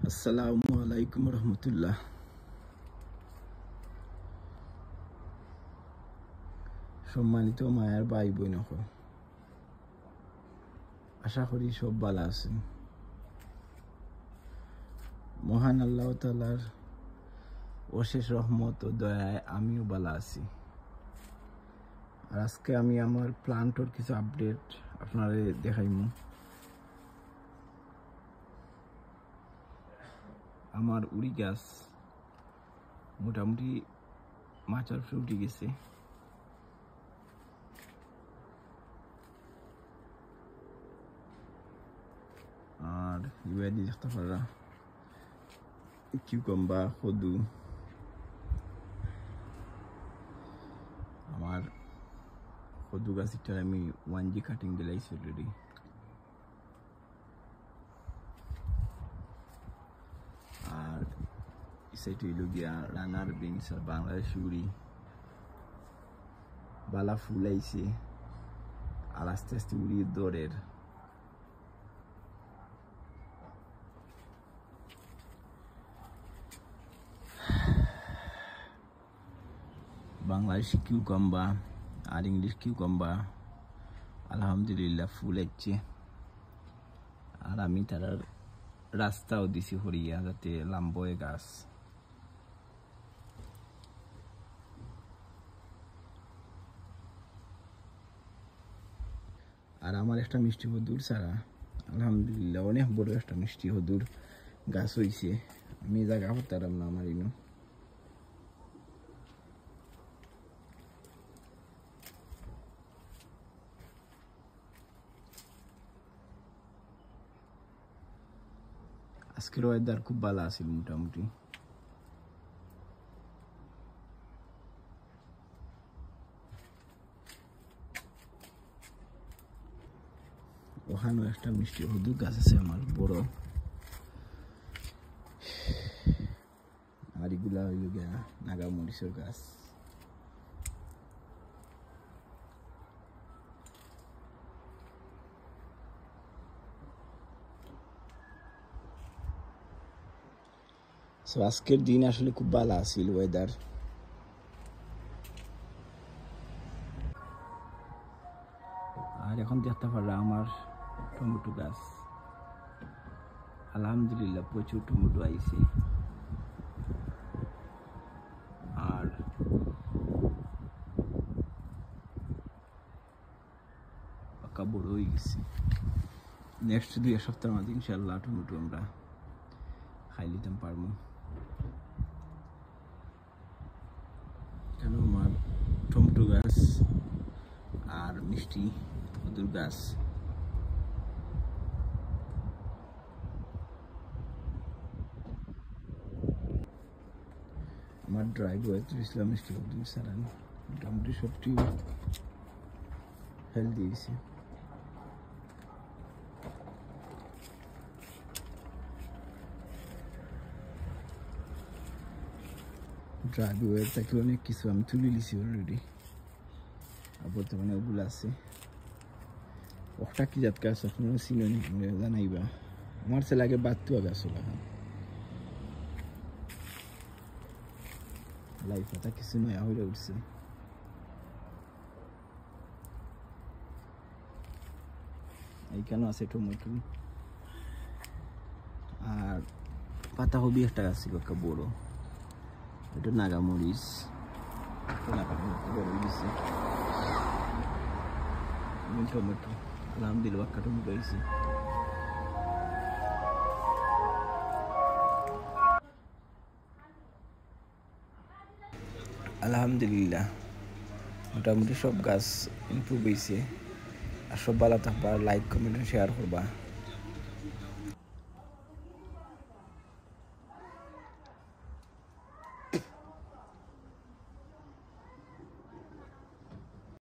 আসসালামু আলাইকুম রহমতুল্লাহ। সম্মানিত মায়ের ভাই বোন, আশা করি সব ভালো আছেন। মহান আল্লাহ তাআলার অশেষ রহমত ও দয়ায় আমিও ভালো আছি। আর আজকে আমি আমার প্লান্টর কিছু আপডেট আপনারা দেখাইমু। আমার উড়ি গাছ মোটামুটি মাচার উপরে উঠে গেছে। আর ইউআইডি দেখতে পারা কিউকাম্বা কদু আমার কদু গাছটা আমি 1G কাটিং দিলাইছি অলরেডি। আর সেটা হইল গিয়া রানার বিনস আর বাংলাদেশ উড়ি বালা ফুল আইছে। আর আস্তে আস্তে উড়ি দৌড়ের বাংলাদেশি কিউকাম্বা আর ইংলিশ কিউকাম্বা আলহামদুলিল্লাহ ফুল হচ্ছে। আর আমি তার রাস্তাও দিছি হরিয়া যাতে লাম্বয়ে গাছ। আর আমার একটা মিষ্টি হদুর ছাড়া আলহামদুলিল্লাহ অনেক বড় একটা মিষ্টি হদুর গাছ হয়েছে। আমি জায়গা হতারাম না আমার ইনো। আজকের ওয়েদার খুব ভালো আছিল মোটামুটি। ওখানেও একটা মিষ্টি হদুর গাছ আছে আমার বড়। আর এগুলা হইল গিয়া নাগা মরিচের গাছ। আজকের দিন আসলে খুব ভালো আছিল ওয়েদার। আর এখন দেখতে পারলাম আমার টমেটো গাছ আলহামদুলিল্লাহ প্রচুর টমেটো আইছে। আর পাকা বড় হয়ে গেছে। নেক্সট 2 সপ্তাহের মধ্যে ইনশাল্লাহ টমেটো আমরা খাই নিতে পারবো। কেন আমার টমেটো গাছ আর মিষ্টি কদুর গাছ। আমার ড্রাইভার ইসলাম মিষ্টি কদুর সারান মোটামুটি সবটি হেলদি হয়েছে। ড্রাইভার থেকে অনেক কিছু আমি তুলে নিয়েছি অলরেডি। আর বর্তমানে ওগুলো আছে। ওটা কি জাত গাছ আপনারা চিনেন জানাইবা। আমার ছেলে আগে বাতুয়া গাছ লাগান লাইফ এটা কিছু নয়া হয়ে উঠছে। এইখানে আছে টমেটো আর পাতাকপি একটা গাছ ছিল একটা বড়। এটা নাগা মরিচ বড় হয়েছে। টমেটো আলহামদুলিল্লাহ একটা টমেটো হয়েছে। আলহামদুলিল্লাহ মোটামুটি সব গাছ ইমপ্রুভ হয়েছে। আর সব ভালো থাকবা, লাইক কমেন্ট শেয়ার করবা।